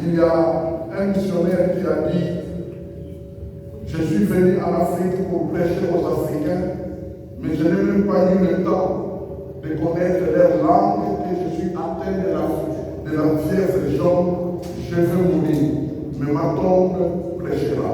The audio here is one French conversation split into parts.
Il y a un missionnaire qui a dit: je suis venu en Afrique pour prêcher aux Africains, mais je n'ai même pas eu le temps de connaître leur langue et je suis atteint de la fièvre jaune. Je veux mourir, mais ma tombe prêchera.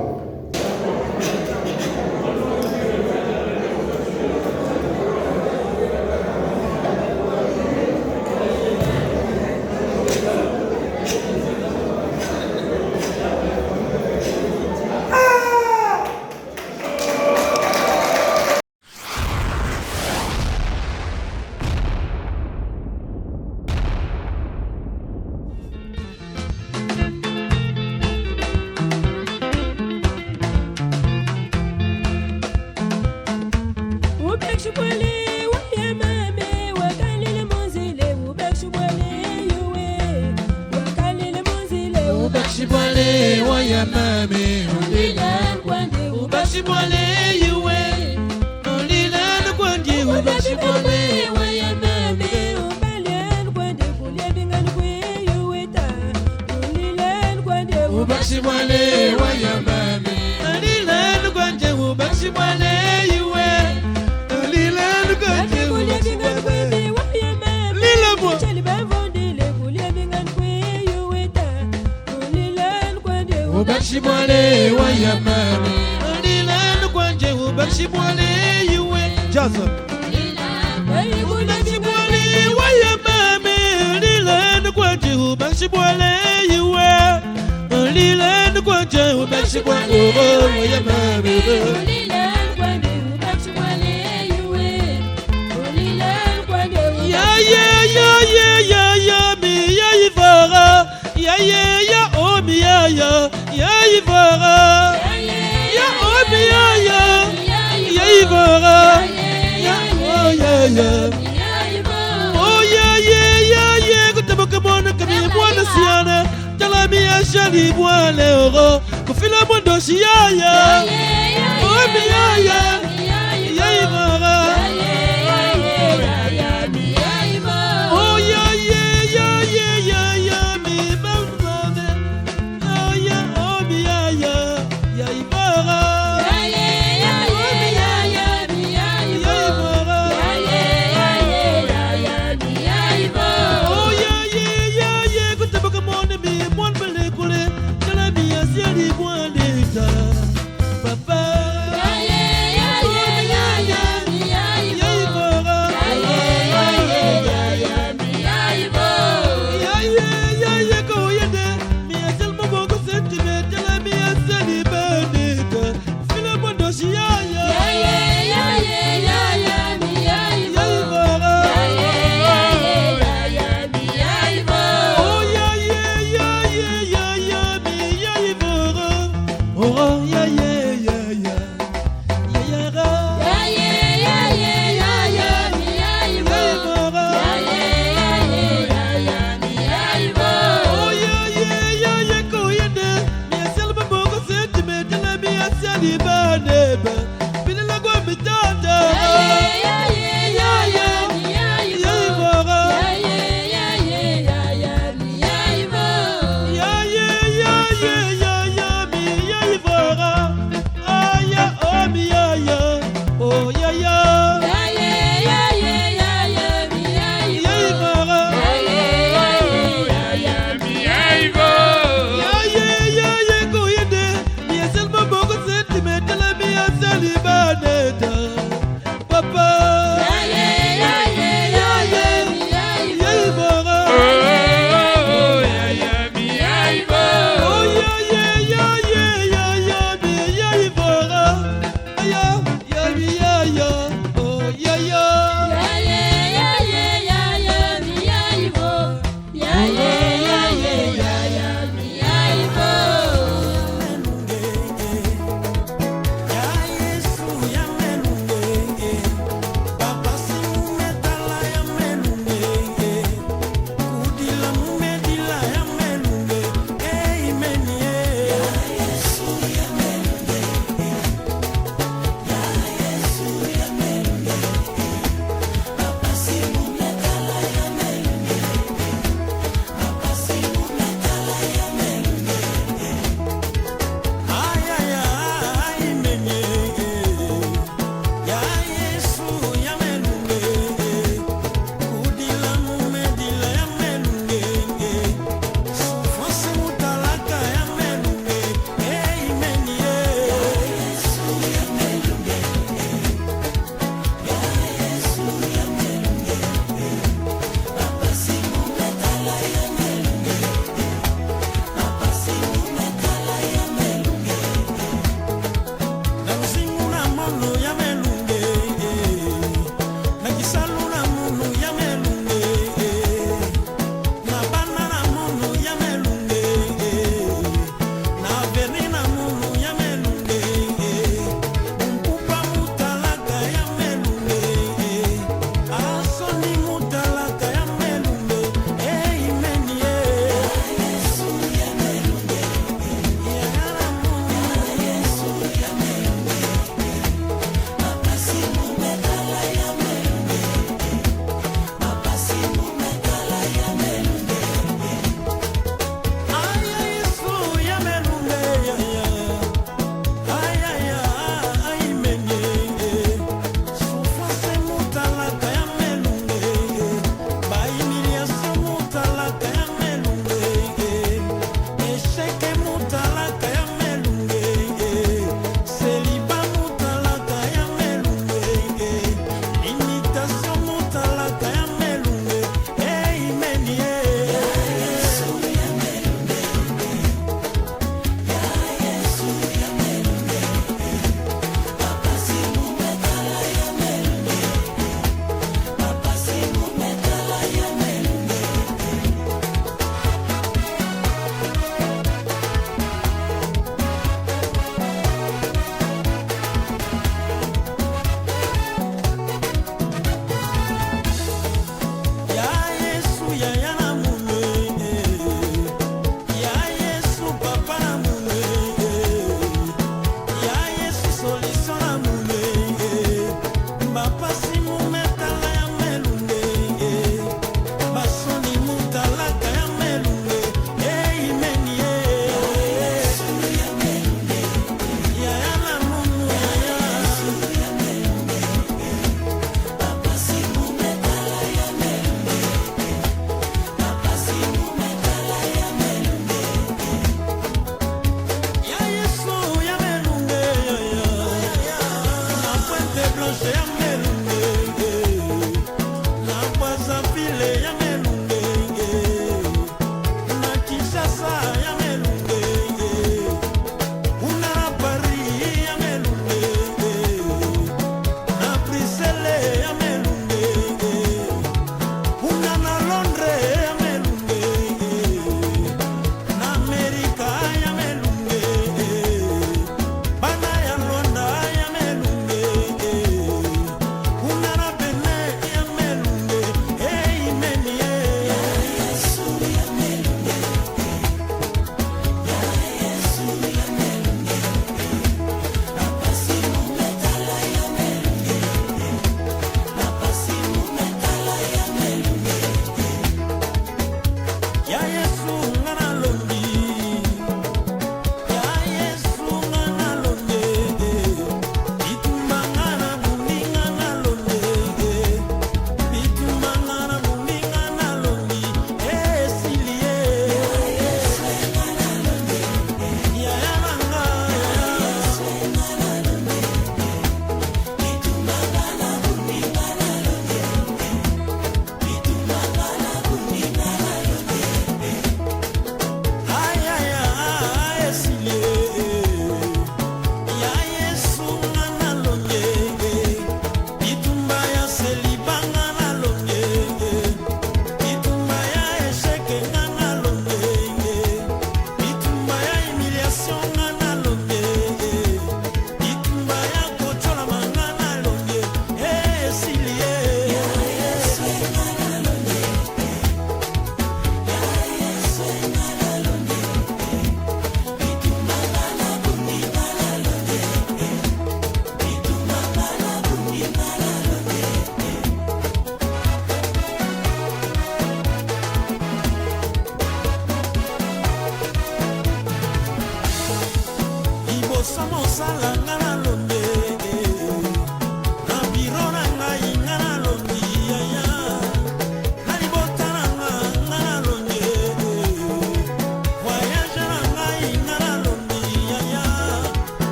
Papa,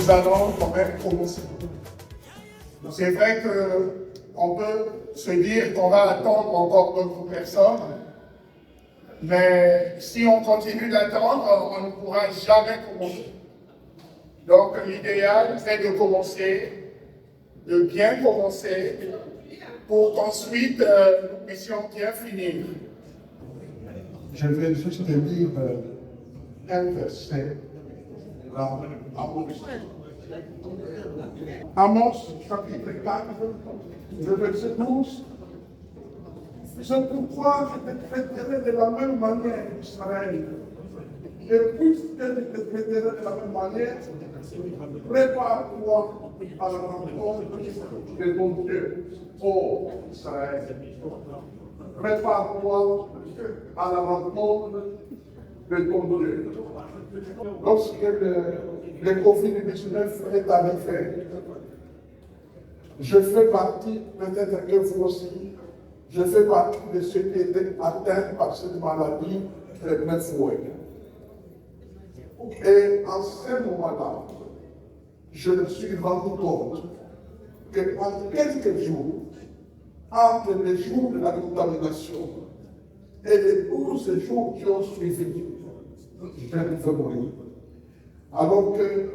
nous allons quand même commencer. C'est vrai qu'on peut se dire qu'on va attendre encore d'autres personnes, mais si on continue d'attendre, on ne pourra jamais commencer. Donc l'idéal, c'est de commencer, de bien commencer, pour qu'ensuite nous puissions bien finir. Je vais juste lire un verset. Là, Amos chapitre 4, le verset 12. C'est pourquoi je te traiterai de la même manière, Israël. Et puisque je te traiterai de la même manière, prépare-toi à la rencontre de ton Dieu, ô Israël. Prépare-toi à la rencontre de ton Dieu. Lorsque le Covid-19 est arrivé, je fais partie, peut-être que vous aussi, je fais partie de ceux qui étaient atteints par cette maladie très fouet. Et en ce moment-là, je me suis rendu compte que en quelques jours, entre les jours de la contamination et les 12 jours qui ont suivi, je vais mourir. Alors que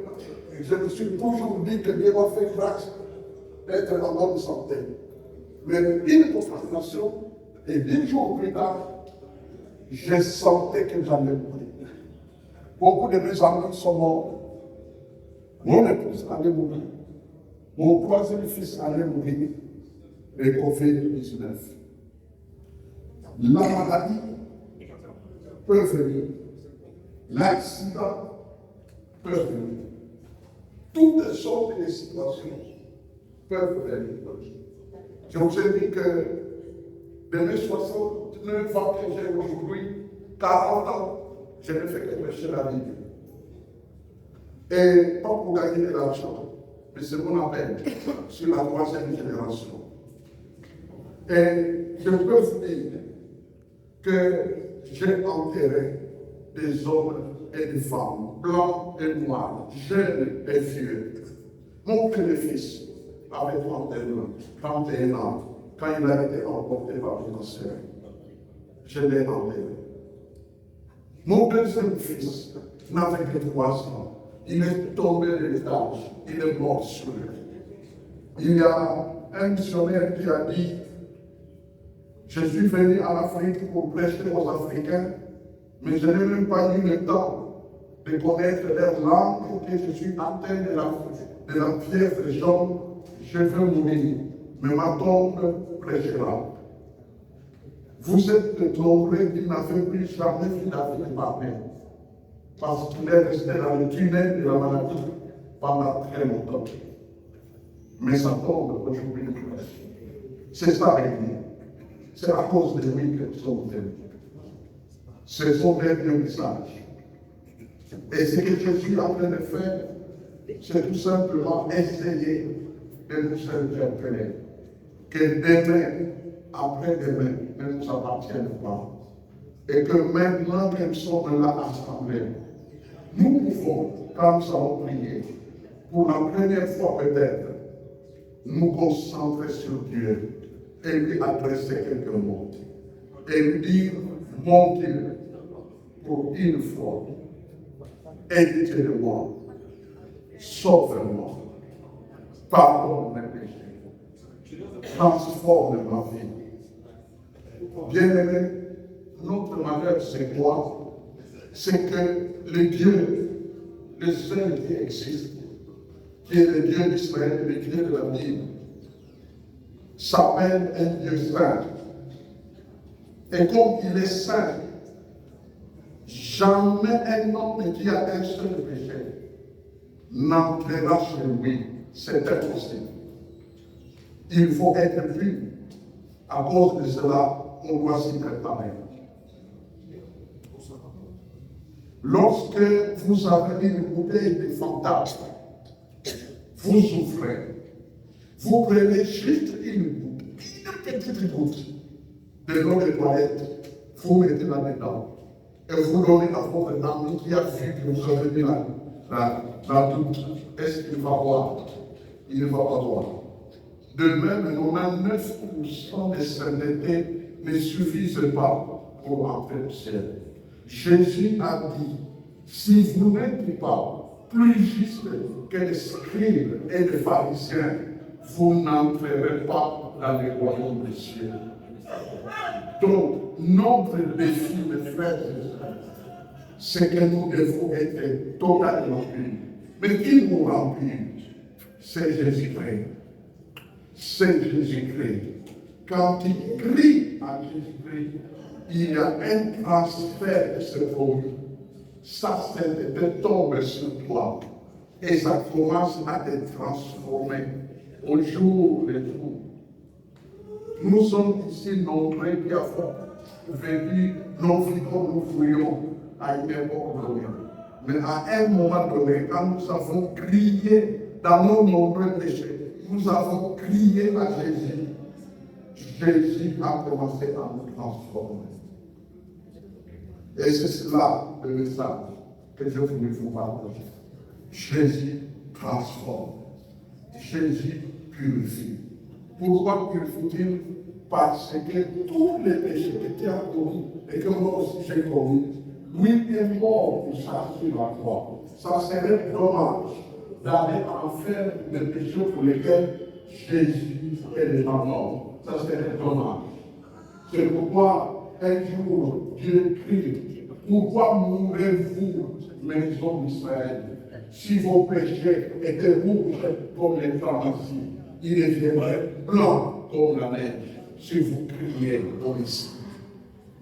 je me suis toujours dit que Dieu m'a fait grâce d'être en bonne santé. Mais une constatation, et 10 jours plus tard, je sentais que j'allais mourir. Beaucoup de mes amis sont morts. Mon épouse allait mourir. Mon troisième fils allait mourir. Le Covid-19. La maladie peut venir. L'accident peut venir. Toutes sortes de situations peuvent venir. Je vous ai dit que de mes 69 ans que j'ai aujourd'hui, 40 ans, je ne fais que prêcher la Bible. Et pas pour gagner de l'argent, mais c'est mon appel sur la troisième génération. Et je peux vous dire que j'ai enterré des hommes et des femmes, blancs et noirs, jeunes et vieux. Mon petit-fils avait 31 ans, quand il a été emporté par le cancer. Je l'ai enterré. Mon deuxième fils n'avait que 3 ans. Il est tombé de l'étage, il est mort sur lui. Il y a un missionnaire qui a dit: je suis venu en Afrique pour prêcher aux Africains, mais je n'ai même pas eu le temps de connaître leur langue, que je suis atteint de la fièvre jaune, je veux mourir, mais ma tombe prêchera. Vous êtes nombreux qui n'avaient plus jamais vu la vie de ma mère, parce qu'il est resté dans le tunnel de la maladie pendant très longtemps. Mais sa tombe aujourd'hui prêche. C'est ça, réglé. C'est à cause de lui que nous sommes venus. C'est son dernier message. Et ce que je suis en train de faire, c'est tout simplement essayer de nous interpeller. Que demain, après-demain, ne nous appartienne pas. Et que maintenant que nous sommes là assemblés, nous pouvons, quand nous allons prier, pour la première fois peut-être, nous concentrer sur Dieu et lui adresser quelques mots. Et lui dire: mon Dieu, pour une fois, aide-moi, sauve-moi, pardonne mes péchés, transforme ma vie. Bien-aimé, notre malheur, c'est quoi? C'est que le Dieu, le seul qui existe, qui est le Dieu d'Israël, le Dieu de la Bible, s'appelle un Dieu saint. Et comme il est saint, jamais un homme qui a un seul péché n'entrera chez lui. C'est impossible. Il faut être vu. À cause de cela, on doit s'y préparer. Lorsque vous avez une bouteille de fantasme, vous souffrez. Vous prenez juste une petite goutte de l'eau de toilette, vous mettez là-dedans, et vous donnez à votre ami qui a vu que vous avez mis la doute. Est-ce qu'il va voir? Il ne va pas voir. De même, 99% des saintetés ne suffisent pas pour entrer au ciel. Jésus a dit, si vous n'êtes pas plus juste que les scribes et les pharisiens, vous n'entrerez pas dans le royaume des cieux. Donc, notre défi, mes frères et sœurs, c'est que nous devons être totalement unis. Mais qui nous rend unis? C'est Jésus-Christ. C'est Jésus-Christ. Quand il crie à Jésus-Christ, il y a un transfert de ce volume. Ça, c'est tombe sur toi. Et ça commence à te transformer au jour le jour. Nous sommes ici nombreux qui avons vécu nos vies comme nous voulions à une époque donnée. Mais à un moment donné, quand nous avons crié dans nos nombreux péchés, nous avons crié à Jésus. Jésus a commencé à nous transformer. Et c'est cela le message que je voulais vous partager. Jésus transforme. Jésus purifie. Pourquoi purifie-t-il? Parce que tous les péchés que tu as commis et que moi aussi j'ai commis, lui est mort pour ça sur la croix. Ça serait dommage d'aller en faire des péchés pour lesquels Jésus est déjà mort. Ça serait dommage. C'est pourquoi un jour Dieu crie, pourquoi mourrez-vous, maison d'Israël? Si vos péchés étaient rouges comme les pharmacies, ils deviendraient blancs comme la neige. Si vous criez comme ici.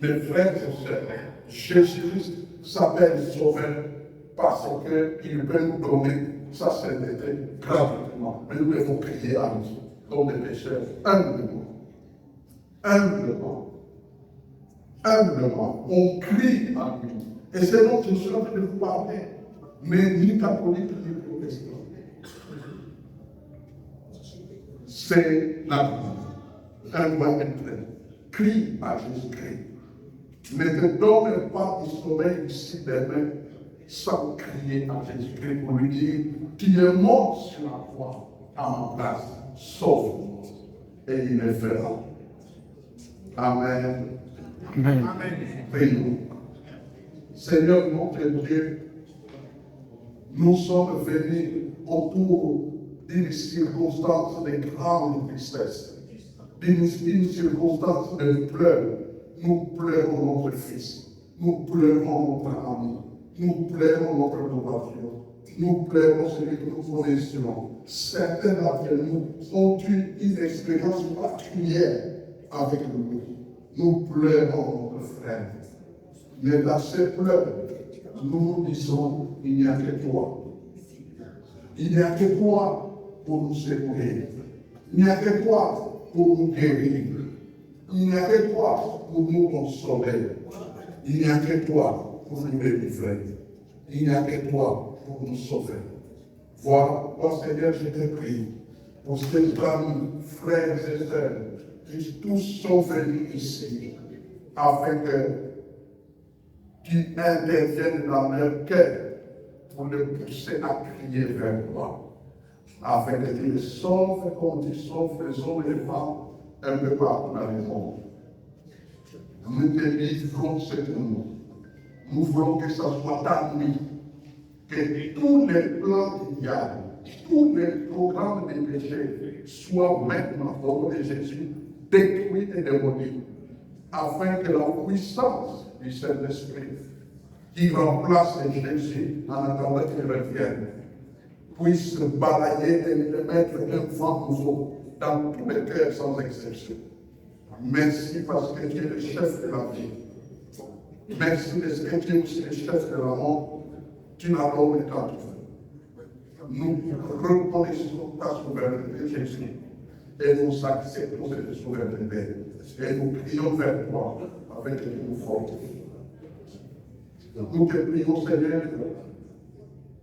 Mes frères et sœurs, Jésus-Christ s'appelle Sauveur parce qu'il peut nous donner sa sainteté gratuitement. Mais nous devons crier à lui comme des pécheurs humblement. Humblement. Humblement. On crie à lui. Et c'est donc que je suis en train de vous parler. Mais ni catholique ni protestant. C'est la vie. Un doigt plein. Crie à Jésus-Christ. Ne te donne pas du sommeil ici demain sans crier à Jésus-Christ pour lui dire, tu es mort sur la croix à ma place, sauve-moi. Et il le fera. Amen. Amen. Prions. Seigneur notre Dieu, nous sommes venus autour d'une circonstance de grande tristesse, d'une circonstance de pleurs. Nous pleurons notre fils, nous pleurons notre ami, nous pleurons notre adoration, nous pleurons celui que nous connaissions. Certains d'entre nous ont eu une expérience particulière avec nous. Nous pleurons notre frère. Mais dans ces pleurs, nous nous disons, il n'y a que toi. Il n'y a que toi pour nous secourir. Il n'y a que toi pour nous guérir. Il n'y a que toi pour nous consoler. Il n'y a que toi pour nous délivrer. Il n'y a que toi pour nous sauver. Voilà, oh Seigneur, je te prie pour ces amis, frères et sœurs, qui tous sont venus ici, afin que tu interviennes dans leur cœur pour les pousser à crier vers toi, afin que tu les sauves comme tu sauves les hommes et les femmes un peu partout dans le monde. Nous te livrons cette nuit. Nous voulons que ça soit ta nuit, que tous les plans du diable, tous les programmes des péchés soient maintenant, au nom de Jésus, détruits et démolis, afin que la puissance du Saint-Esprit, qui remplace Jésus en attendant qu'il revienne, puisse balayer et mettre un vent nouveau dans tous les cœurs sans exception. Merci parce que tu es le chef de la vie. Merci parce que tu es aussi le chef de la mort. Tu n'as donné qu'à toi. Nous reconnaissons ta souveraineté, Jésus, et nous acceptons cette souveraineté. Et nous prions vers toi avec une force. Nous te prions, Seigneur,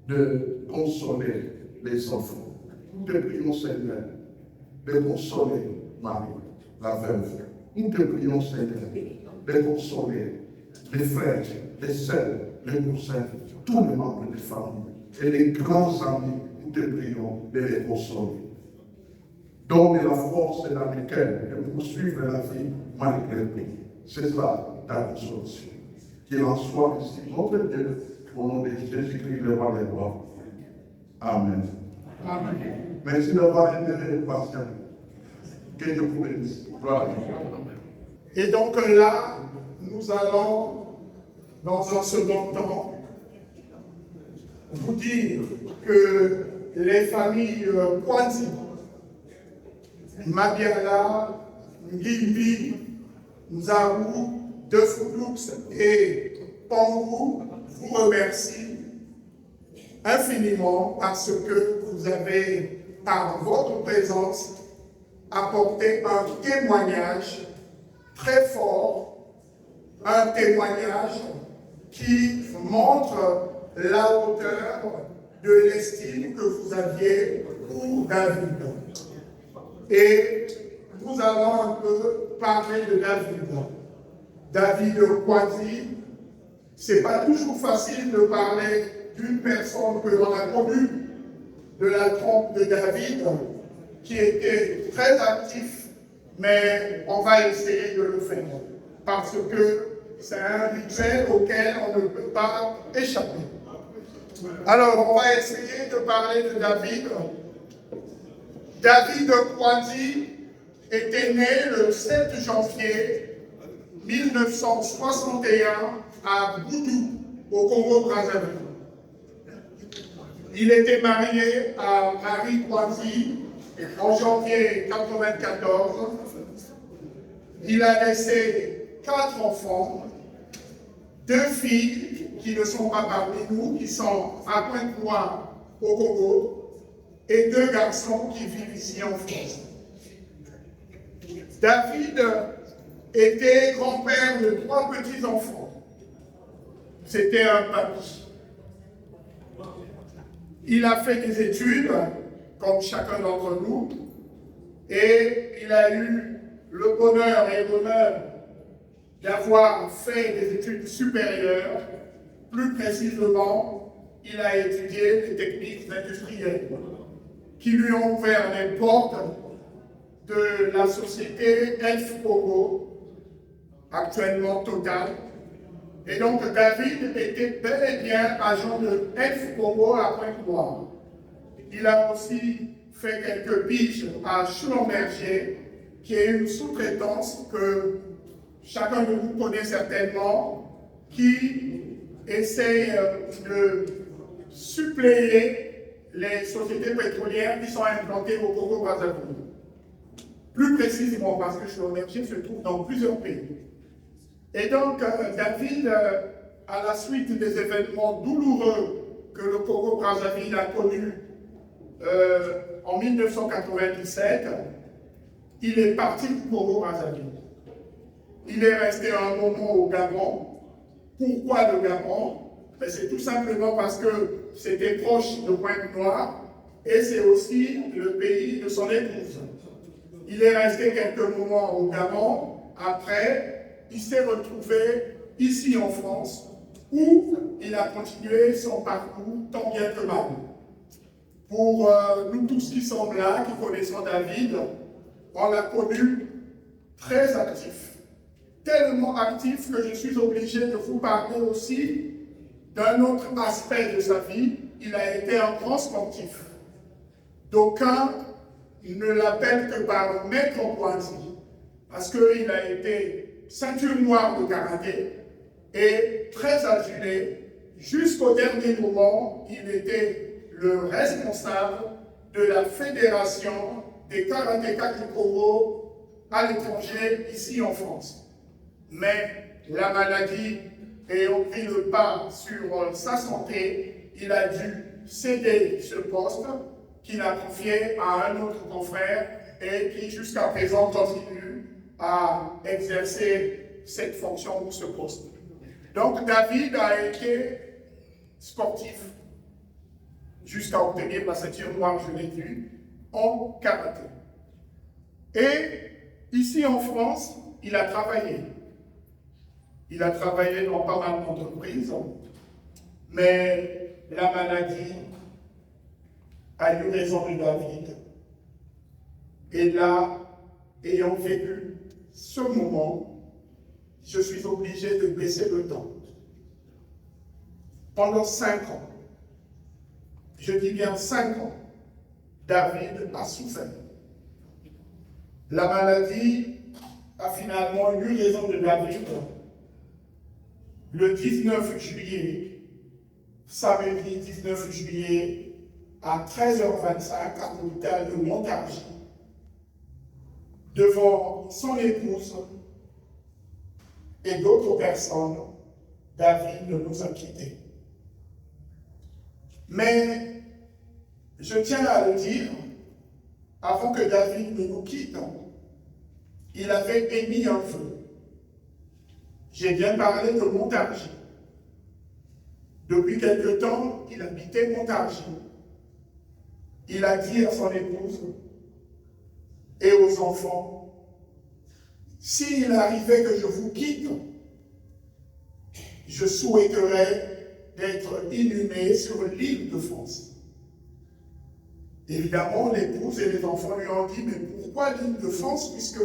de consoler les enfants. Nous te prions, Seigneur, de consoler Marie, la veuve. Nous te prions, Seigneur, de consoler les frères, les sœurs, les cousins, tous les membres des familles. et les grands amis, nous te prions de les consoler. Donne la force et la lesquelles de poursuivre la vie malgré tout. C'est ça ta consolation. Qu'il en soit ici, notre Dieu, au nom de Jésus-Christ, le roi des rois. Amen. Amen. Merci d'avoir été patient. Que Dieu vous bénisse. Gloire à Dieu. Et donc là, nous allons, dans un second temps, vous dire que les familles Kwanzi, Mabiala, Ngimbi, Nzaru, Defouloux et Pangou vous remercient infiniment parce que vous avez, par votre présence, apporté un témoignage très fort, un témoignage qui montre la hauteur de l'estime que vous aviez pour David. Et nous allons un peu parler de David. David Kwanzi, c'est pas toujours facile de parler d'une personne que l'on a connue de la trompe de David, qui était très actif, mais on va essayer de le faire, parce que c'est un rituel auquel on ne peut pas échapper. Alors, on va essayer de parler de David. David Kwanzi était né le 7 janvier 1961 à Boudou, au Congo-Brazzaville. Il était marié à Marie Kwanzi en janvier 1994. Il a laissé 4 enfants, 2 filles qui ne sont pas parmi nous, qui sont à Pointe-Noire au Congo, et 2 garçons qui vivent ici en France. David était grand-père de 3 petits-enfants. C'était un papy. Il a fait des études, comme chacun d'entre nous, et il a eu le bonheur et l'honneur d'avoir fait des études supérieures. Plus précisément, il a étudié les techniques industrielles qui lui ont ouvert les portes de la société Elf Congo, actuellement Total. Et donc David était bel et bien agent de Elf Congo à Pointe-Noire. Il a aussi fait quelques piges à Schlumberger, qui est une sous-traitance que chacun de vous connaît certainement, qui essaye de suppléer les sociétés pétrolières qui sont implantées au Congo-Brazzaville. Plus précisément parce que Schlumberger se trouve dans plusieurs pays. Et donc, David, à la suite des événements douloureux que le Congo-Brazzaville a connus en 1997, il est parti du Congo-Brazzaville. Il est resté un moment au Gabon. Pourquoi le Gabon? C'est tout simplement parce que c'était proche de Pointe-Noire et c'est aussi le pays de son épouse. Il est resté quelques moments au Gabon. Après, il s'est retrouvé ici en France où il a continué son parcours tant bien que mal. Pour nous tous qui sommes là, qui connaissons David, on l'a connu très actif. Tellement actif que je suis obligé de vous parler aussi d'un autre aspect de sa vie. Il a été un grand sportif. D'aucuns ne l'appellent que par Maître Kwanzi, parce qu'il a été ceinture noire de karaté et très adulé. Jusqu'au dernier moment, il était le responsable de la fédération des karatékas du Congo à l'étranger, ici en France. Mais la maladie ayant pris le pas sur sa santé, il a dû céder ce poste qu'il a confié à un autre confrère et qui jusqu'à présent continue à exercer cette fonction ou ce poste. Donc David a été sportif jusqu'à obtenir la ceinture noire, je l'ai dit, en karaté. Et ici en France, il a travaillé. Il a travaillé dans pas mal d'entreprises, mais la maladie a eu raison de David. Et là, ayant vécu ce moment, je suis obligé de baisser le temps. Pendant 5 ans, je dis bien 5 ans, David a souffert. La maladie a finalement eu raison de David le 19 juillet, samedi 19 juillet, à 13h25 à l'hôpital de Montargis, devant son épouse et d'autres personnes. David nous a quittés. Mais je tiens à le dire, avant que David ne nous quitte, il avait émis un vœu. J'ai bien parlé de Montargis. Depuis quelque temps, il habitait Montargis. Il a dit à son épouse et aux enfants, s'il arrivait que je vous quitte, je souhaiterais d'être inhumé sur l'île de France. Évidemment, l'épouse et les enfants lui ont dit, mais pourquoi l'île de France puisque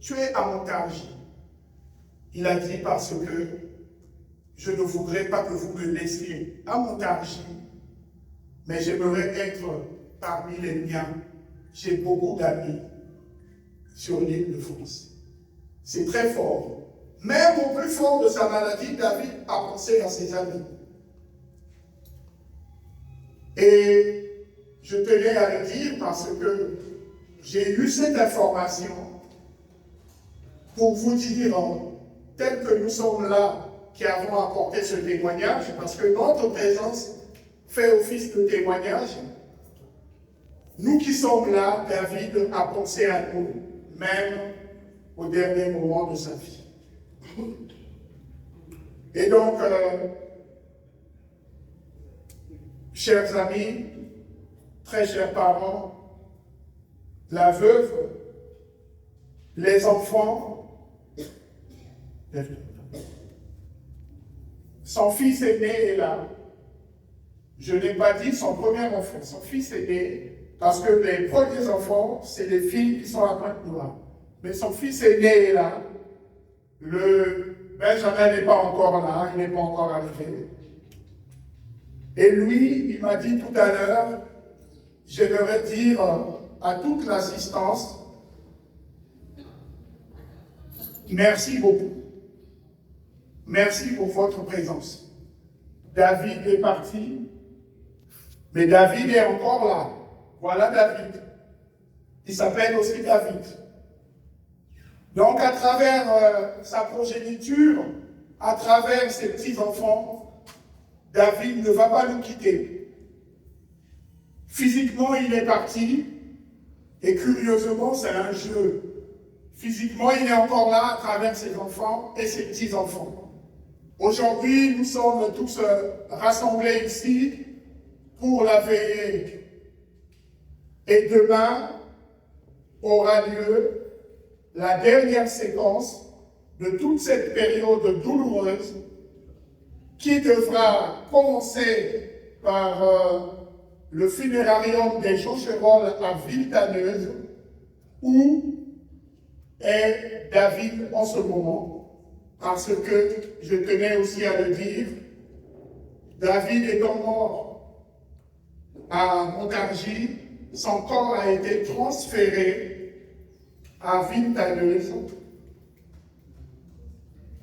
tu es à Montargis? Il a dit, parce que je ne voudrais pas que vous me laissiez à Montargis, mais j'aimerais être parmi les miens. J'ai beaucoup d'amis sur l'île de France. C'est très fort. Même au plus fort de sa maladie, David a pensé à ses amis. Et je tenais à le dire parce que j'ai eu cette information pour vous dire, tel que nous sommes là, qui avons apporté ce témoignage, parce que notre présence fait office de témoignage. Nous qui sommes là, David a pensé à nous, même au dernier moment de sa vie. Et donc, chers amis, très chers parents, la veuve, les enfants, son fils aîné est là. Je n'ai pas dit son premier enfant, son fils aîné, parce que les premiers enfants, c'est les filles qui sont à Pointe-Noire. Mais son fils aîné est là. Le Benjamin n'est pas encore là, il n'est pas encore arrivé. Et lui, il m'a dit tout à l'heure, j'aimerais dire à toute l'assistance, merci beaucoup. Merci pour votre présence. David est parti, mais David est encore là. Voilà David. Il s'appelle aussi David. Donc à travers sa progéniture, à travers ses petits-enfants, David ne va pas nous quitter. Physiquement, il est parti, et curieusement, c'est un jeu. Physiquement, il est encore là à travers ses enfants et ses petits-enfants. Aujourd'hui, nous sommes tous rassemblés ici pour la veillée. Et demain aura lieu la dernière séquence de toute cette période douloureuse qui devra commencer par le funérarium des Joncherolles à Villetaneuse, où est David en ce moment. Parce que, je tenais aussi à le dire, David étant mort à Montargis, son corps a été transféré à Villetaneuse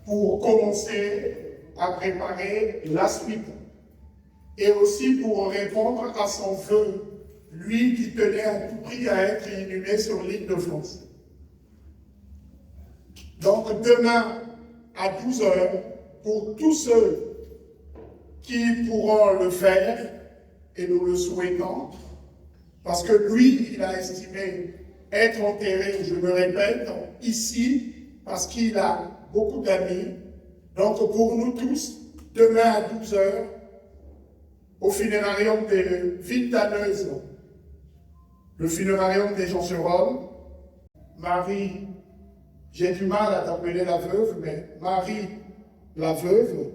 pour commencer à préparer la suite et aussi pour répondre à son vœu, lui qui tenait à tout prix à être inhumé sur l'île de France. Donc demain à 12h, pour tous ceux qui pourront le faire, et nous le souhaitons, parce que lui, il a estimé être enterré, je me répète, ici, parce qu'il a beaucoup d'amis. Donc pour nous tous, demain à 12h, au funérarium de Villetaneuse, le funérarium des Joncherolles, Marie, j'ai du mal à t'appeler la veuve, mais Marie, la veuve,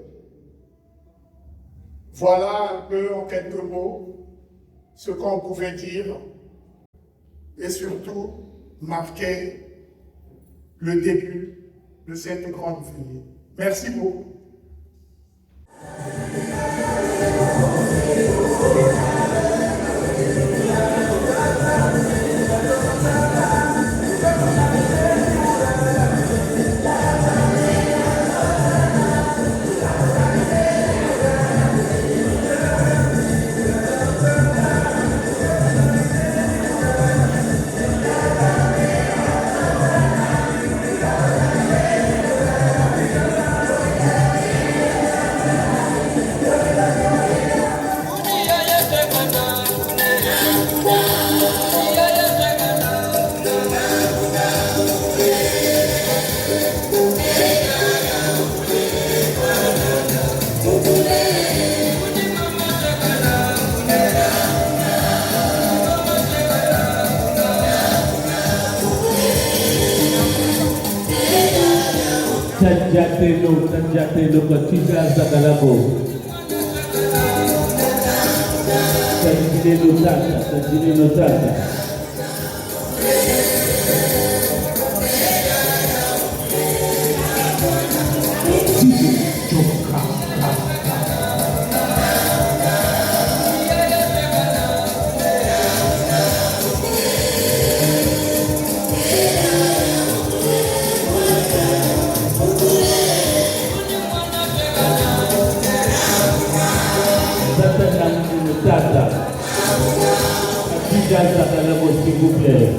Voilà un peu en quelques mots ce qu'on pouvait dire et surtout marquer le début de cette grande veillée. Merci beaucoup. Tanjate no katiga zagalabo. Tanjine no tata. S'il vous plaît.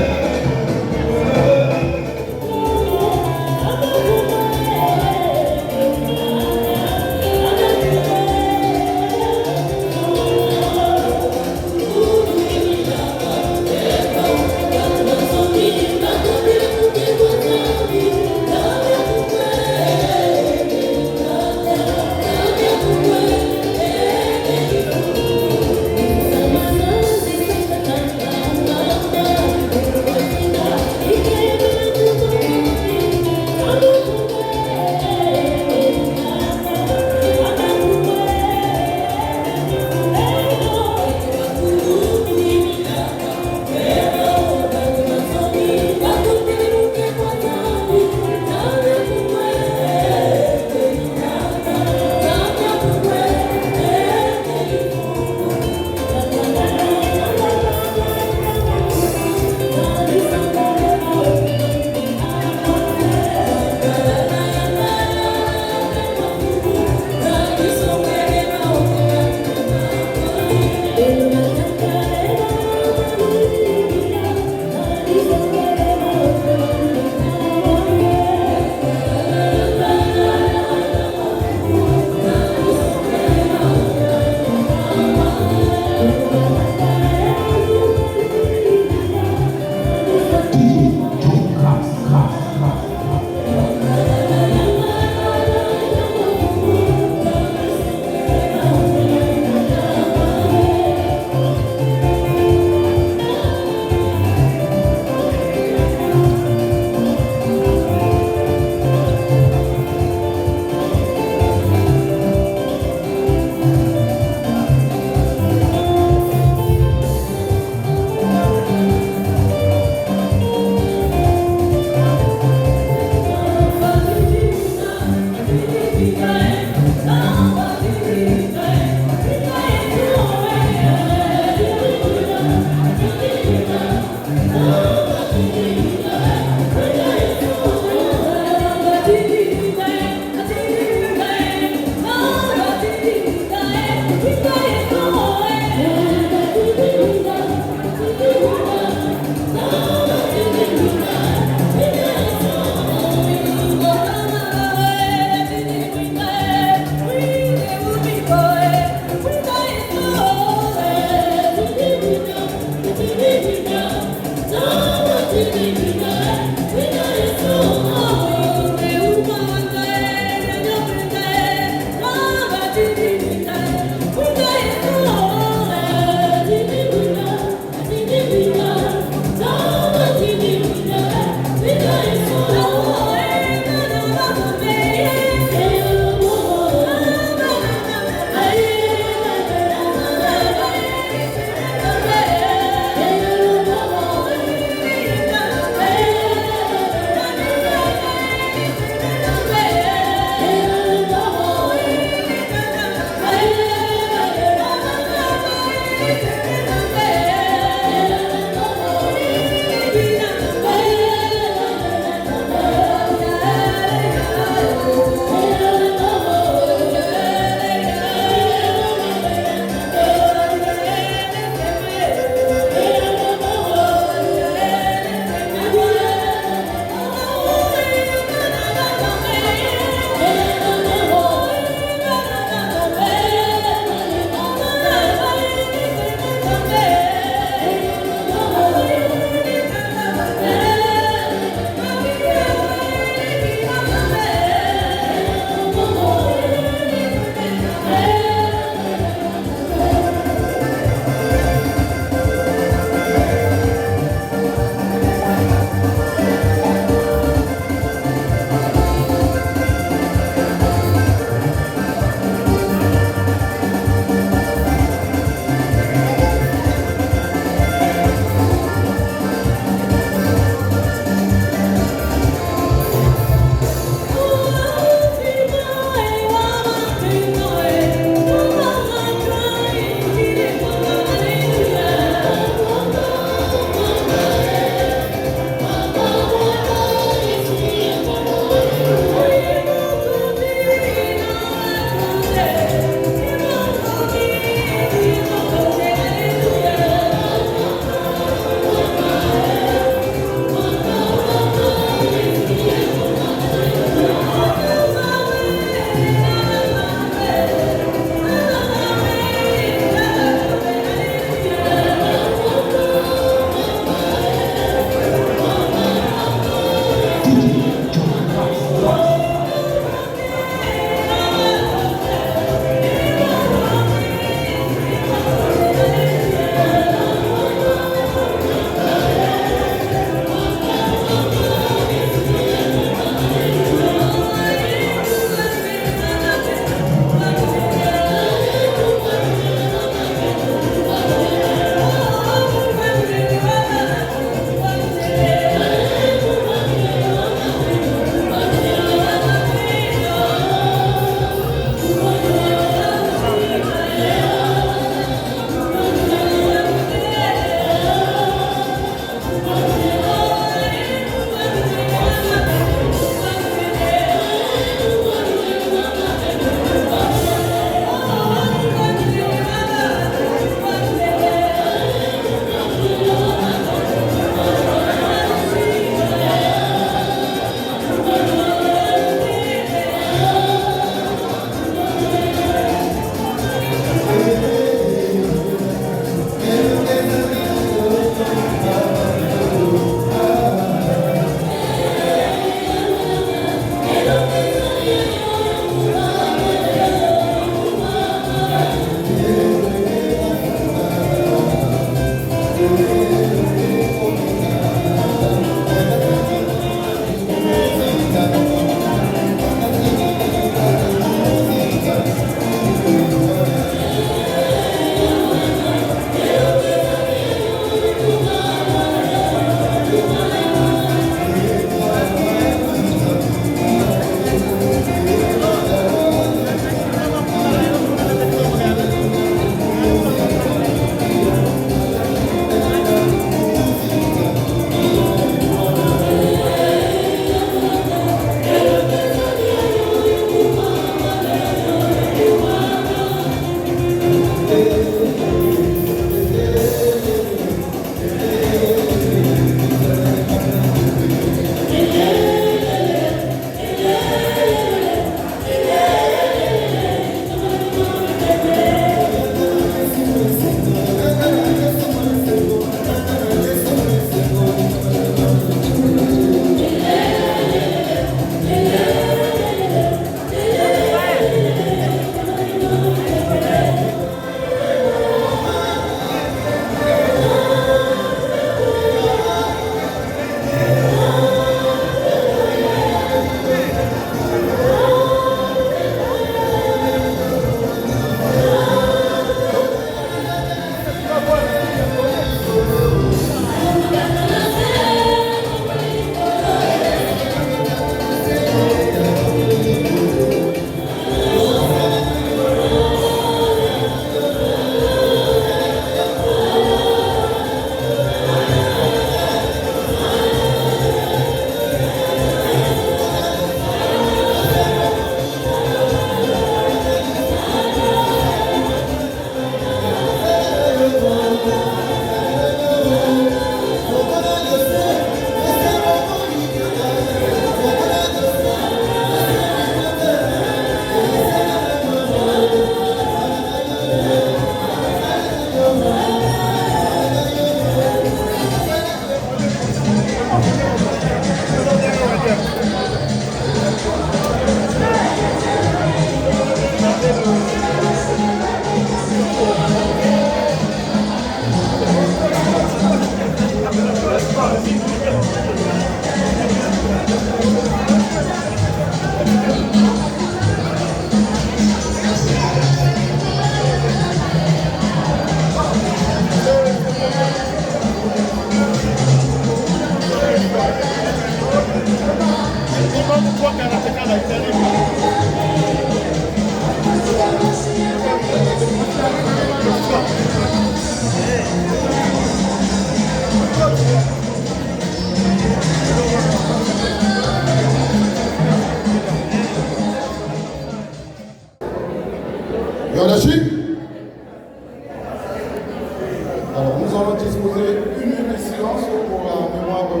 Alors, nous allons disposer une minute de silence pour la mémoire de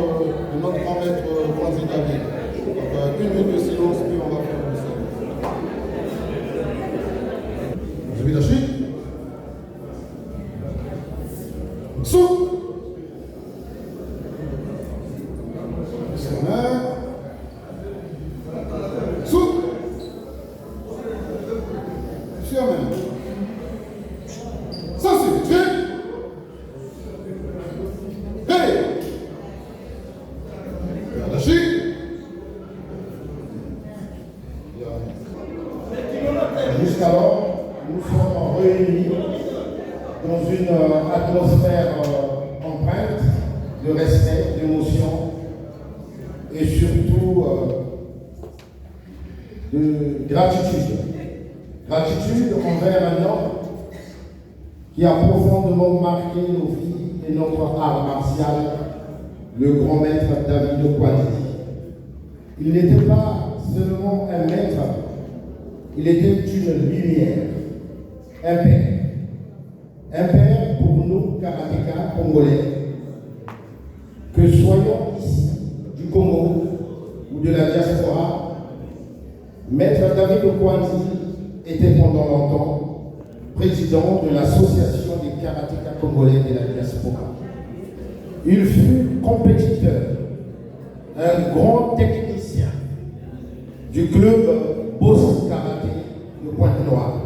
notre grand maître Kwanzi David. Donc, une minute de silence, puis on va faire le salut. Vous avez lâché? Sous! Sous! Ça c'est bien. Hey! Jusqu'alors, nous sommes réunis dans une atmosphère empreinte de respect, d'émotion et surtout de gratitude. Gratitude envers un homme qui a profondément marqué nos vies et notre art martial, le grand maître David Kwanzi. Il n'était pas seulement un maître, il était une lumière, un père. Un père pour nous, karatékas congolais, que soyons ici, du Congo ou de la diaspora, maître David Kwanzi était pendant longtemps président de l'association des karatékas congolais de la diaspora. Il fut compétiteur, un grand technicien du club Boss Karaté de Pointe-Noire.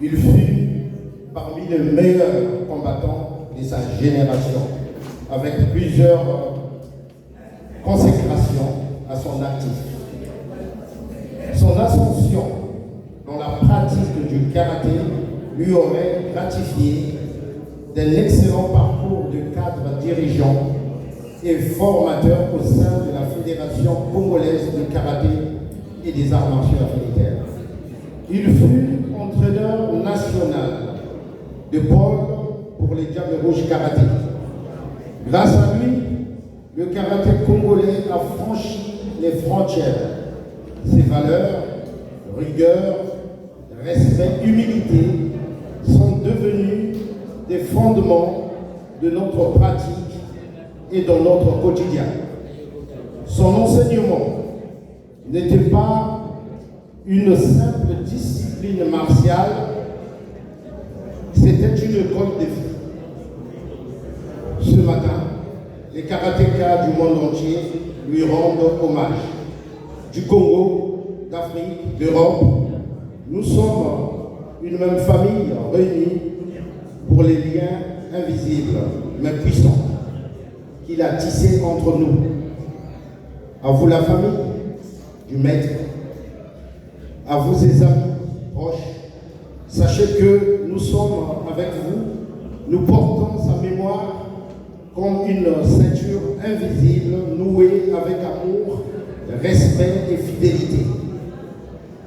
Il fut parmi les meilleurs combattants de sa génération, avec plusieurs consécrations à son actif. Son ascension dans la pratique du karaté lui aurait gratifié d'un excellent parcours de cadre dirigeant et formateur au sein de la Fédération congolaise de karaté et des arts martiaux militaires. Il fut entraîneur national de pôle pour les Diables Rouges Karaté. Grâce à lui, le karaté congolais a franchi les frontières. Ses valeurs, rigueur, respect, humilité sont devenues des fondements de notre pratique et dans notre quotidien. Son enseignement n'était pas une simple discipline martiale, c'était une école de vie. Ce matin, les karatékas du monde entier lui rendent hommage. Du Congo, d'Afrique, d'Europe, nous sommes une même famille réunie pour les liens invisibles mais puissants qu'il a tissés entre nous. À vous la famille du maître, à vous ses amis proches, sachez que nous sommes avec vous, nous portons sa mémoire comme une ceinture invisible nouée avec amour, respect et fidélité.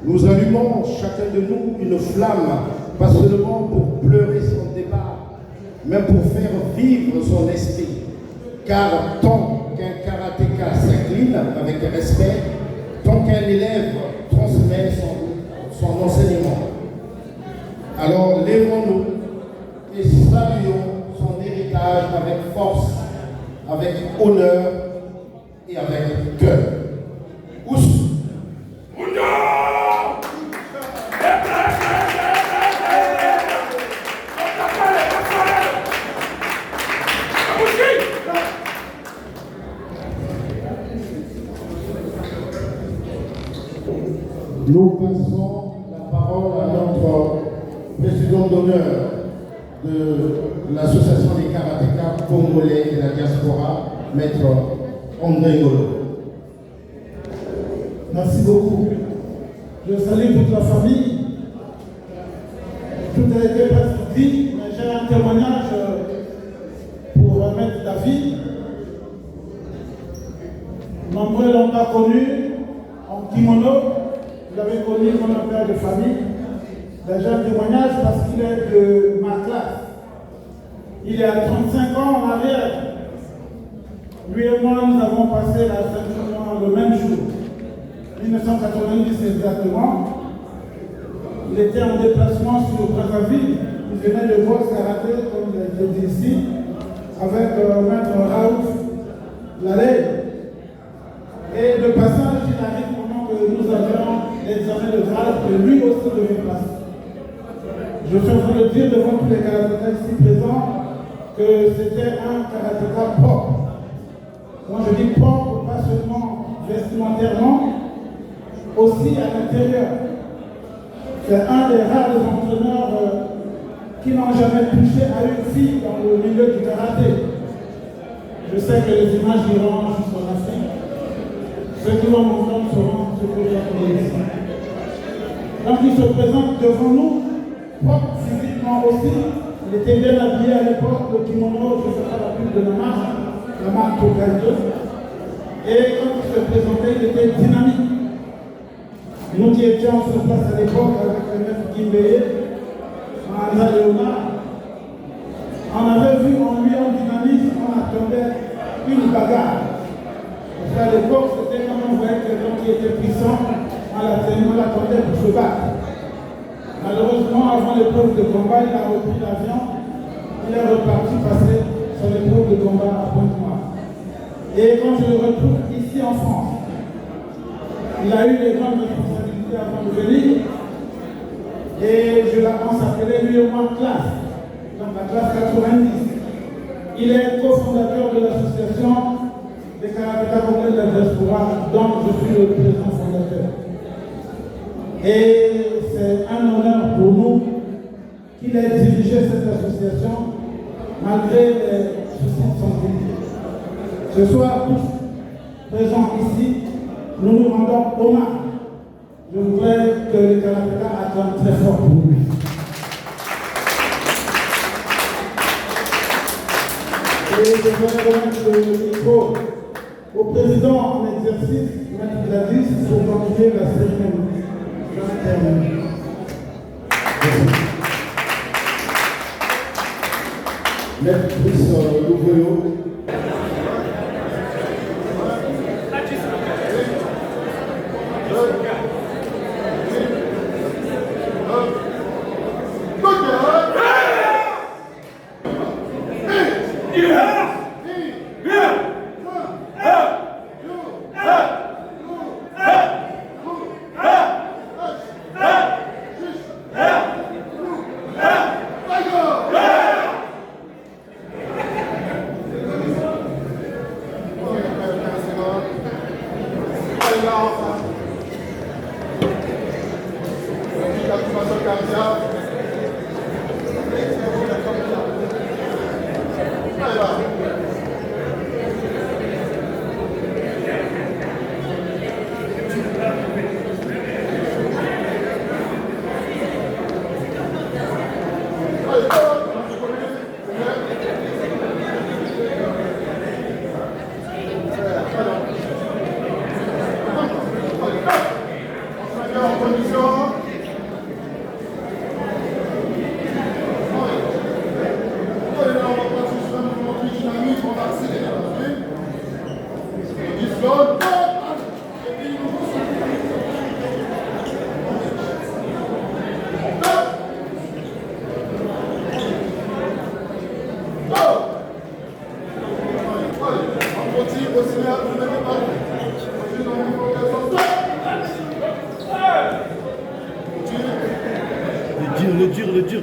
Nous allumons chacun de nous une flamme, pas seulement pour pleurer son départ, mais pour faire vivre son esprit. Car tant qu'un karatéka s'incline avec respect, tant qu'un élève transmet son enseignement. Alors lèvons-nous et saluons son héritage avec force, avec honneur et avec cœur. Ous. Nous passons la parole à notre président d'honneur de l'association des karatékas congolais de la diaspora, maître André Ngolo. Merci beaucoup. Je salue toute la famille. Tout a été presque dit, mais j'ai un témoignage pour maître David. Nombreux l'ont pas connu, kimono, vous l'avez connu comme un père de famille. Déjà un témoignage parce qu'il est de ma classe. Il est à 35 ans en arrière. Lui et moi, nous avons passé la fin du mois le même jour. 1990 exactement. Il était en déplacement sur Brazzaville. Il venait de boxe karaté, comme il a été dit ici, avec maître Raouf Laley. Et de passage, il arrive pendant que nous avions l'examen de grade que lui aussi devait passer. Je suis en train de dire devant tous les karatékas ici présents que c'était un karatéka propre. Moi je dis propre, pas seulement vestimentairement, aussi à l'intérieur. C'est un des rares entraîneurs qui n'ont jamais touché à une fille dans le milieu du karaté. Je sais que les images iront jusqu'en Afrique. Ceux qui vont m'entendre sauront ce que j'ai dit ici. Donc il se présente devant nous, propre physiquement aussi. Il était bien habillé à l'époque, le kimono, je ne sais pas la pub de la marque Tokaido. Et quand il se présentait, il était dynamique. Nous qui étions sur place à l'époque avec le maître Kimbeye, Anza Léonard, on avait vu en lui en dynamisme, on attendait une bagarre. Parce qu'à l'époque, c'était comme on voyait quelqu'un qui était puissant, on l'attendait pour se battre. Malheureusement, avant l'épreuve de combat, il a repris l'avion, il est reparti passer sur l'épreuve de combat à Pointe-Noire. Et quand je le retrouve ici en France, il a eu les grandes responsabilités avant de venir, et je l'avance appelé lui au moins classe, donc la classe 90. Il est cofondateur de l'association des karatékas congolais de la diaspora, dont je suis le président fondateur. Et c'est un honneur pour nous qu'il ait dirigé cette association malgré les soucis de santé. Ce soir, tous présents ici, nous nous rendons hommage. Je voudrais que les karatékas acclament très fort pour lui. Et je voudrais remettre le micro au président en exercice, M. Gladys, pour continuer la cérémonie. Je termine. Maître Brice Louvoyo. Le dur.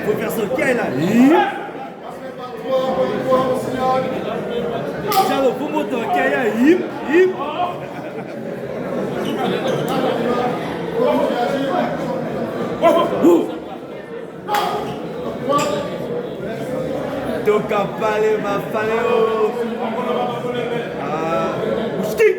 Faut faire son cas là. Ciao, faut monter un cas là. Hip. Donc à parler, ma faléo. Mouski.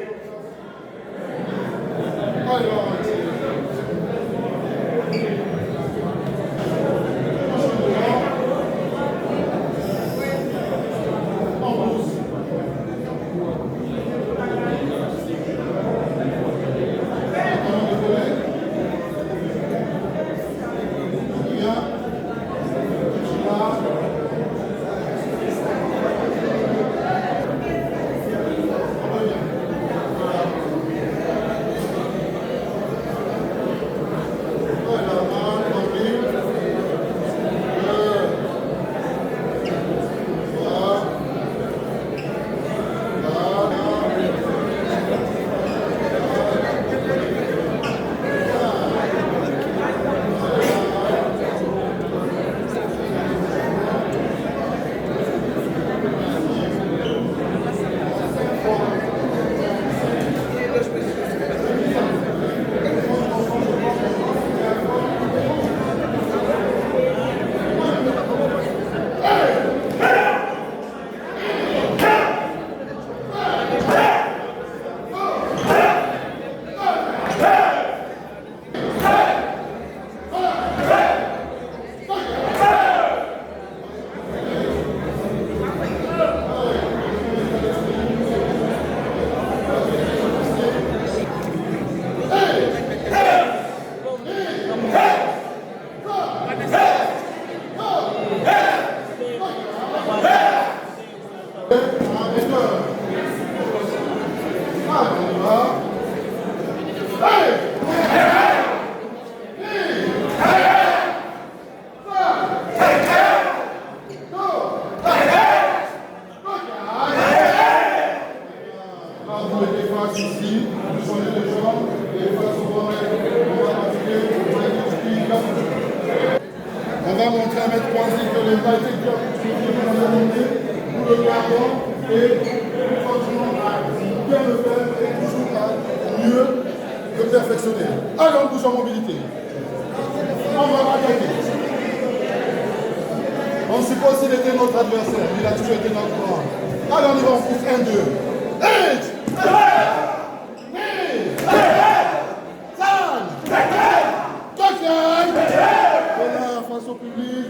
il va être bien continué dans la journée, nous le gardons et nous continuons à bien le faire et toujours à mieux le perfectionner. Allez, on bouge en mobilité. On va attaquer. On suppose qu'il était notre adversaire, il a toujours été notre grand. Allez, on y va, on pousse 1, 2. Face au public,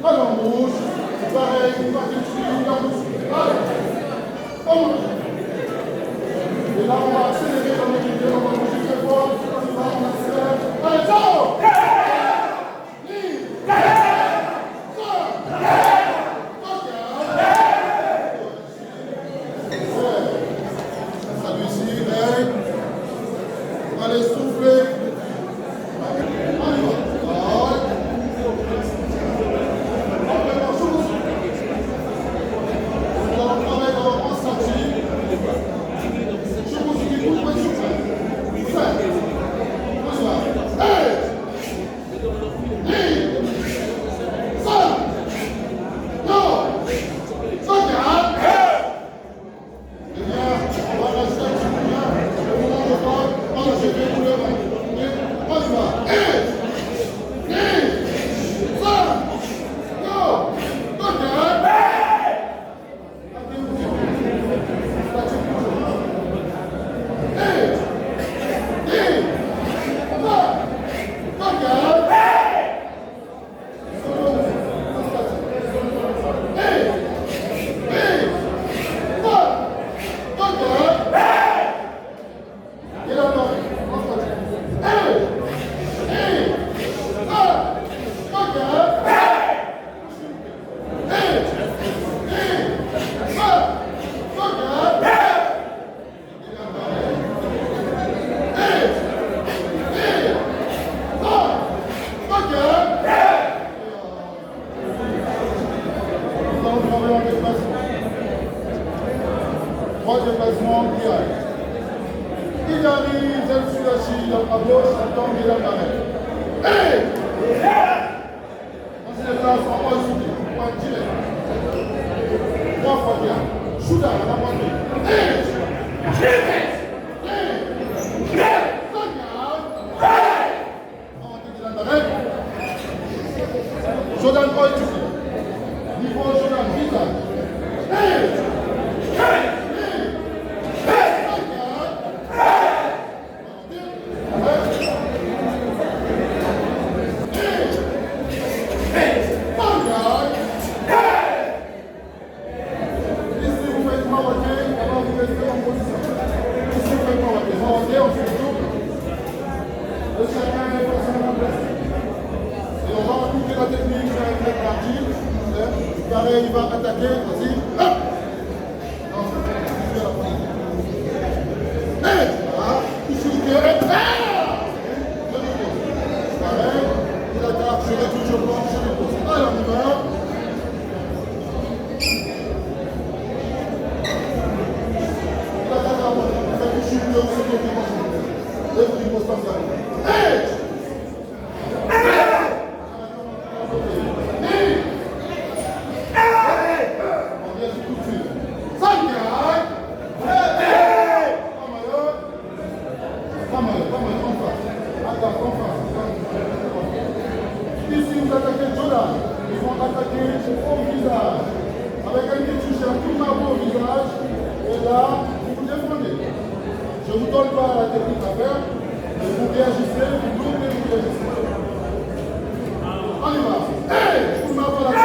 allez en rouge, pareil, on va allez, on marche. Et là on va accélérer dans notre idée, on va bouger très fort, on accélère, allez, ciao! Salut ici, allez, soufflez. Trois déplacements qui arrivent. Il arrive, elle suit la chine, à gauche, attend, il a l'arrêt. Hey! On se déplace en haut, shooter, point direct. 3 fois bien. Shooter, on a pointé. Hey! Jordan Boy, niveau Jordan, visage. Hey! Il va attaquer, vas-y, hop! Hey! Voilà, il suit le terrain, pareil, il attaque, je recule, je plante, je dépose. Allez, on y va. Il attaque à moi, il fait du chute, il fait du chute, et vous dites, pose pas ça. Hey! Ici, vous attaquez Jordan. Ils vont attaquer au visage. Avec un petit touche, un coup de marteau au visage. Et là, vous vous défendez. Je ne vous donne pas la technique à faire. Mais vous réagissez, vous doublez, vous réagissez. On y va. Hey! Coup de marteau à la tête.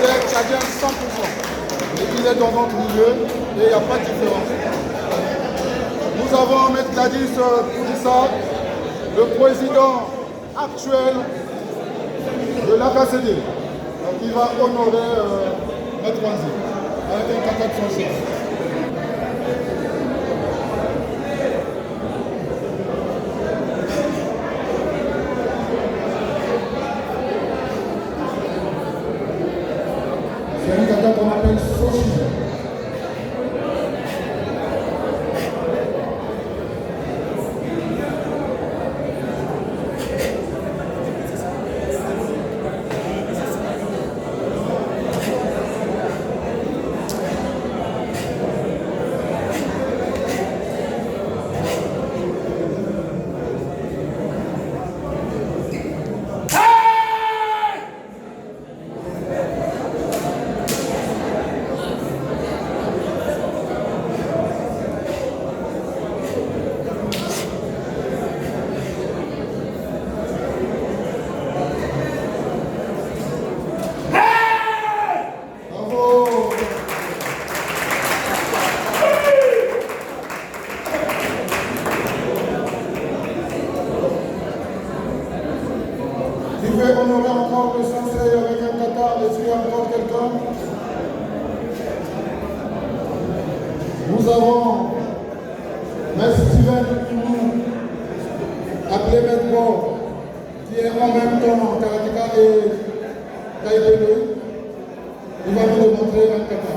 est tchadien 100%. Et il est dans notre milieu et il n'y a pas de différence. Nous avons M. Dadis Koudissa, le président actuel de l'AKCD. Donc il va honorer M. Wanzi avec un caca de son chef. C'est un caca qu'on appelle Sochi. Je vais honorer encore le sensei avec un kata. Est-ce qu'il y a encore quelqu'un? Nous avons M. Steven Koumou, appelé Maître Bo, qui est en même temps karatéka et taïbélo. Il va nous montrer un kata.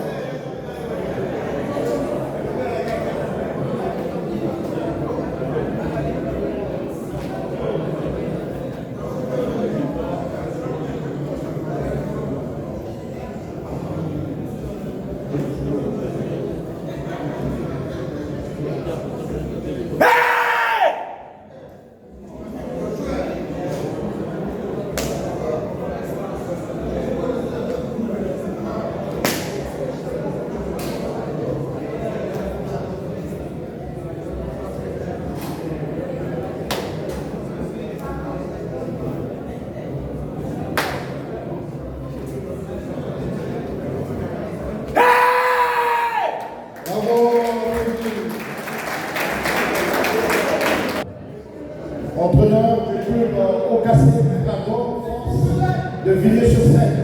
Entraîneur du club Ocassé Dragon de Villiers-sur-Seine.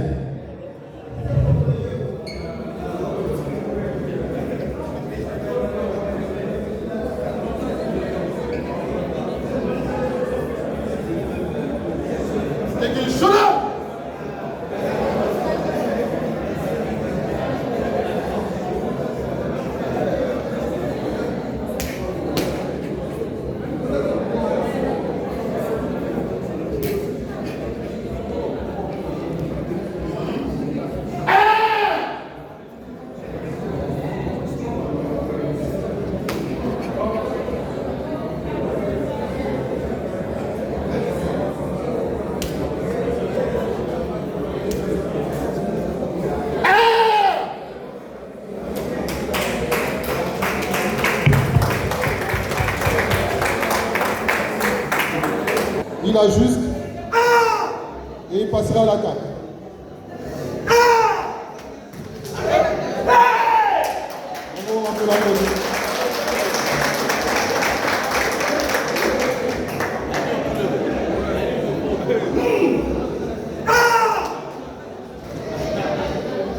Il ajuste et il passera à l'attaque. On peut l'applaudir.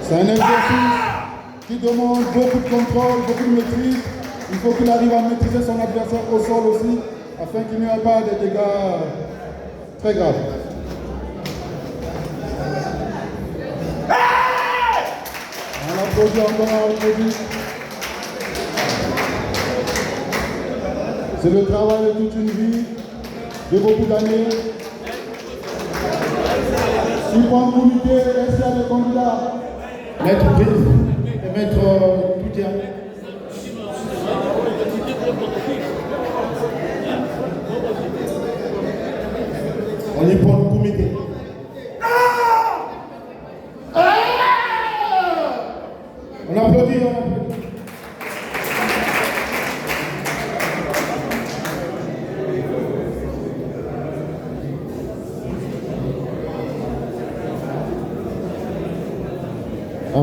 C'est un exercice qui demande beaucoup de contrôle, beaucoup de maîtrise. Il faut qu'il arrive à maîtriser son adversaire au sol aussi, afin qu'il n'y ait pas de dégâts très grave. On applaudit encore, on applaudit. C'est le travail de toute une vie, de beaucoup d'années. Si pour comité, est-ce qu'il y a des candidats? Maître Brice et Maître Toutia. On y prend le comité. On applaudit, on applaudit.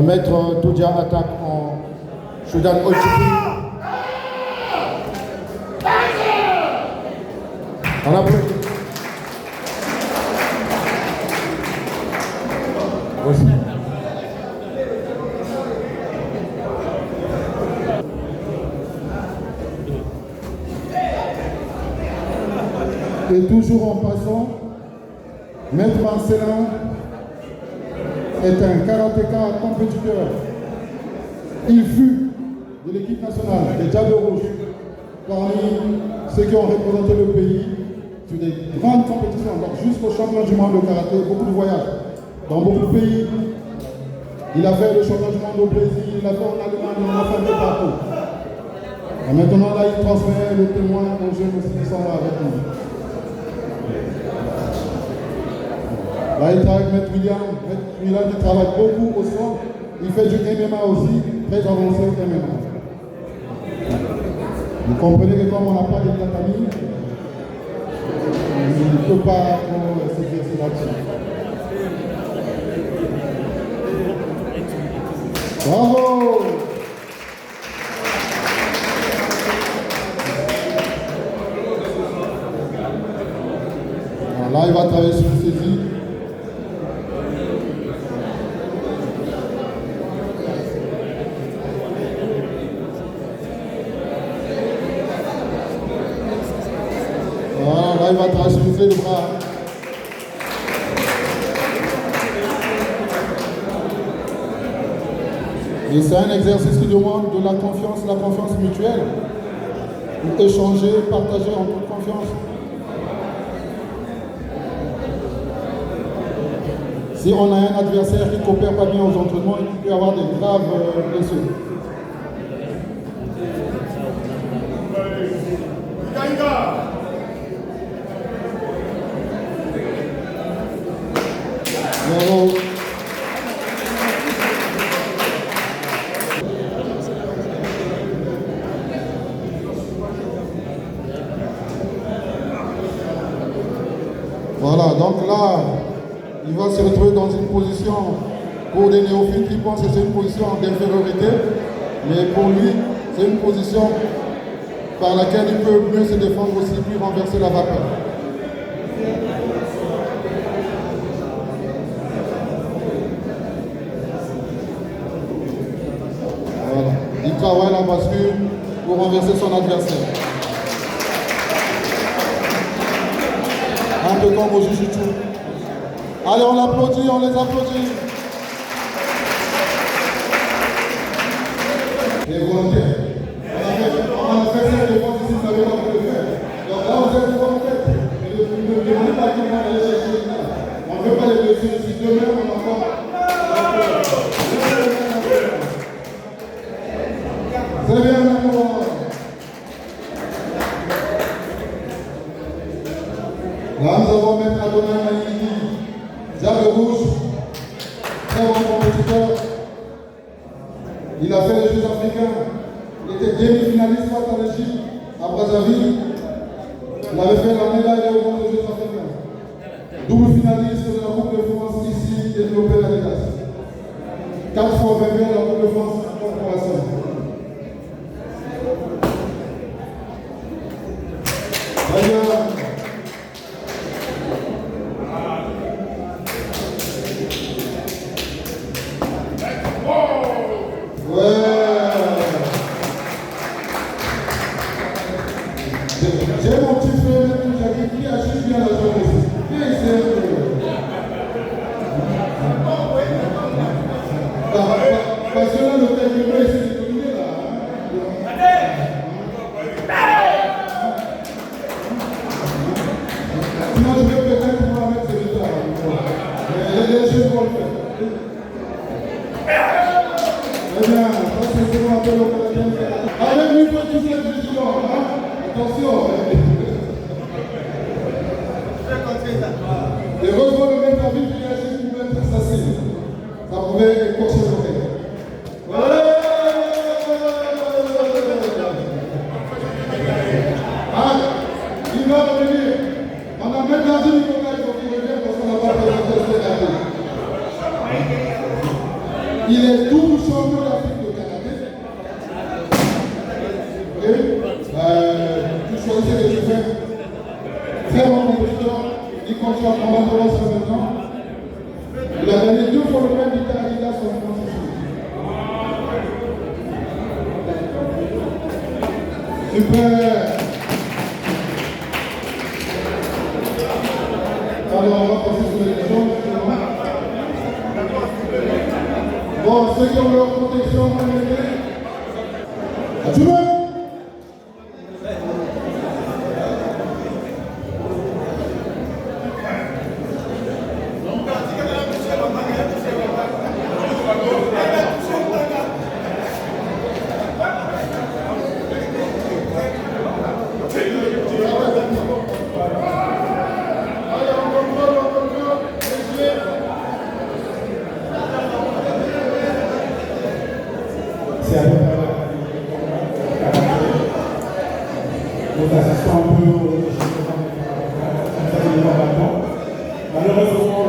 Maître Toudia attaque en Soudan Ochipi. On applaudit. Voici. Et toujours en passant, Maître Marcelin est un karatéka compétiteur. Il fut de l'équipe nationale des Diables Rouges parmi ceux qui ont représenté le pays sur des grandes compétitions, donc jusqu'au championnat du monde de karaté, beaucoup de voyages dans beaucoup de pays. Il a fait le championnat du monde au Brésil, il a fait en Allemagne, il a fait un peu partout. Et maintenant là, il transmet le témoin aux jeunes aussi qui sont là avec nous. Là, il travaille avec Maître William. Maître William, il travaille beaucoup au sol. Il fait du MMA aussi, très avancé MMA. Vous comprenez que comme on n'a pas de tatami, il ne peut pas s'exercer là-dessus. Bravo! Alors là, il va travailler sur une saisie. Voilà, là, il va travailler sur une clé de bras. Et c'est un exercice qui demande de la confiance mutuelle. Échanger, partager en toute confiance. Si on a un adversaire qui ne coopère pas bien aux entraînements, il peut y avoir des graves blessures. Bravo. Voilà, donc là, il va se retrouver dans une position, pour des néophytes qui pensent que c'est une position d'infériorité, mais pour lui, c'est une position par laquelle il peut mieux se défendre aussi, puis renverser la vapeur. Voilà, il travaille la bascule pour renverser son adversaire. Un peu comme au Jiu-Jitsu. Allez, on l'applaudit, on les applaudit. Les volontaires. On a fait cette défense ici, vous savez pas comment le faire. Donc là, vous êtes volontaires. Mais ne demandez pas qui va aller chercher là. On ne veut pas les blessures ici. Demain, on va voir. C'est bien, maintenant. Là, nous avons Maître Adonai Maïli, Diable Rouge, très bon compétiteur. Il a fait les Jeux africains. Il était demi-finaliste face à l'Égypte, à Brazzaville. Il avait fait la médaille au monde des Jeux africains. Double finaliste de la Coupe de France ici, développé la Ligas. 4 fois vainqueur de la Coupe de France en corporation. Très bien. J'ai mon petit frère qui agit bien la journée. Viens ici. Parce que là, le terminal est terminé là. Sinon, je vais peut-être pouvoir mettre ce résultat. Les jeunes vont le faire. Eh bien, ça c'est ce qu'on appelle au Canadien. Avec lui, il faut tous les vigilants. Attention. Et heureusement, le même David qui a agi pour être assassiné. Ça pouvait écorcher l'oreille. Ah, il va revenir. On a même dans une il faut qu'il revienne parce qu'on n'a pas présenté le Sénat. Il est double champion d'Afrique de karaté. Tu choisissais de faire très bon compétiteur. Il continue à combattre maintenant. Il a gagné 2 fois le même d'État Adidas en France. Super. Alors, on va passer sur les questions. Bon, ceux qui ont leur protection, on va les aider. Tu veux? C'est à peu près les assistants un peu malheureusement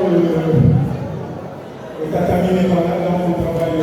le tatami n'est pas là, donc on travaille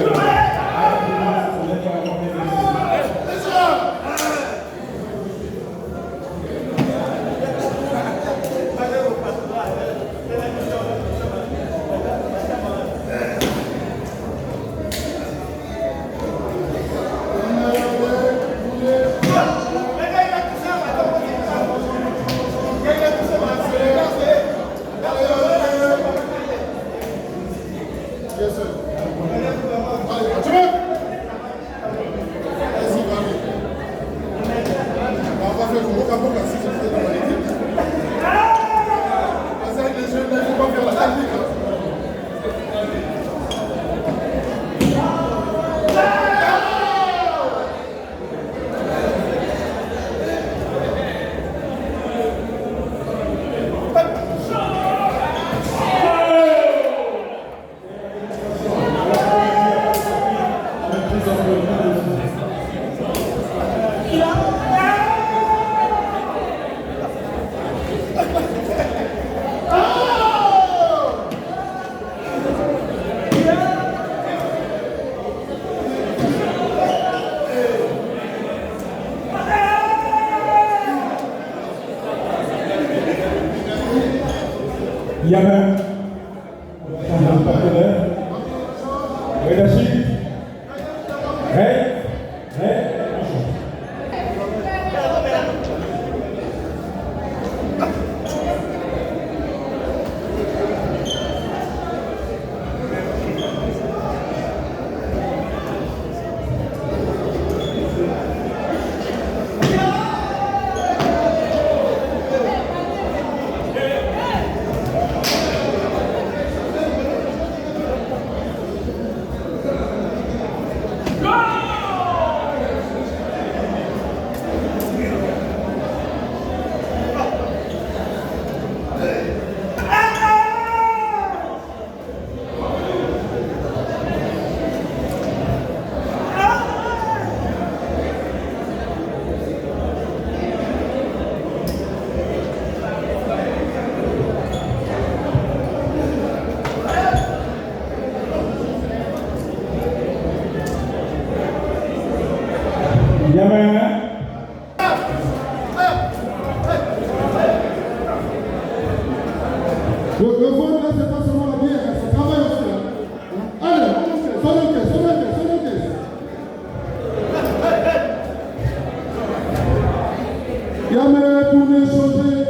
Yaman, champion partenaire, Redachi, Le vote là, c'est pas seulement la bière, ça travaille aussi là. Allez, on le fait, Yamé, tournez, changer.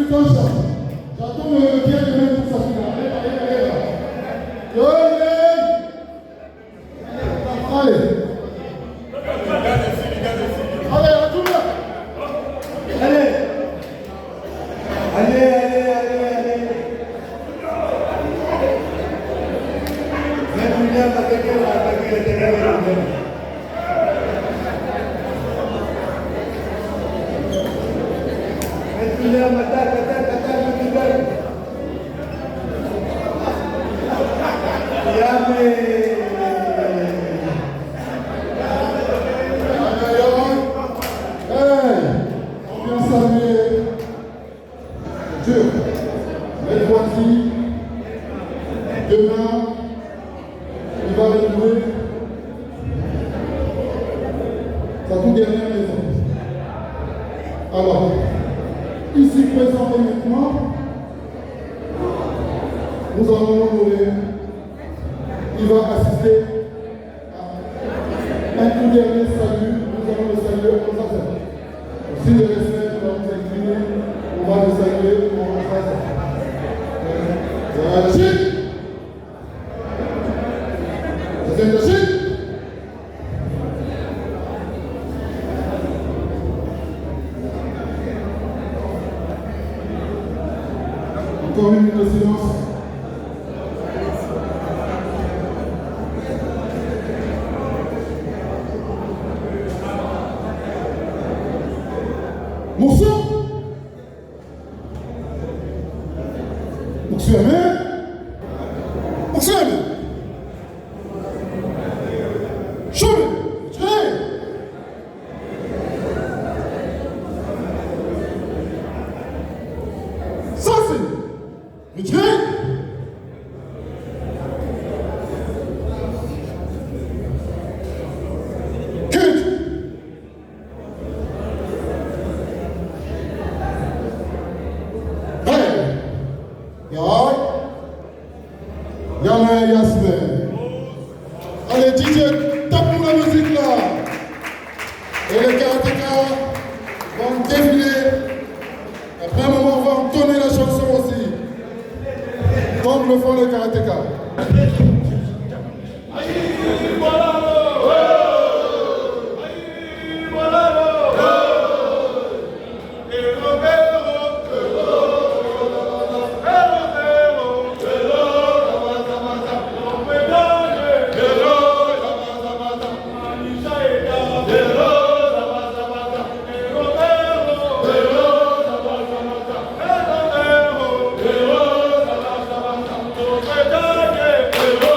Tosha. J'attends le bien de même pour Safina. Allez, là. Allez. Allez, à tout le monde. Allez. Allez. Même William a attaqué le terrain. William, attaque, William. On vient saluer Dieu. Mais voici, demain, il va renouer sa toute dernière maison. Alors, ici présent et maintenant, nous allons l'honorer. Il va assister à un tout dernier salut. Nous allons le saluer comme ça. Si le respect, nous allons nous incliner. On va le saluer comme ça. Voilà la Chine. C'est la Chine. Encore une minute de silence. Allez, DJ, tape pour la musique là. Et les karatékas vont défiler. Après un moment, on va entonner la chanson aussi. Comme le font les karatékas. Hello.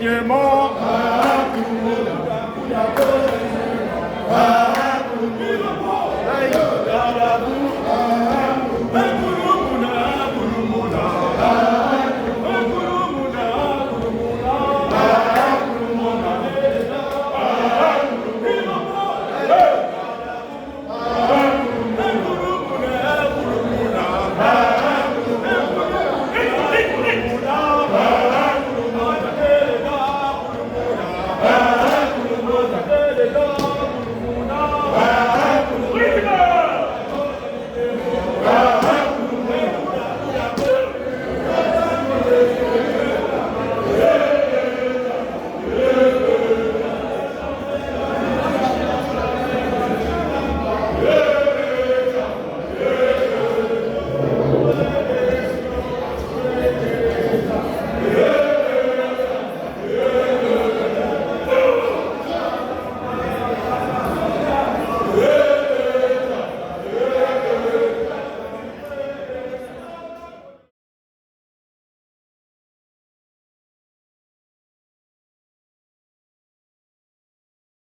Alignement.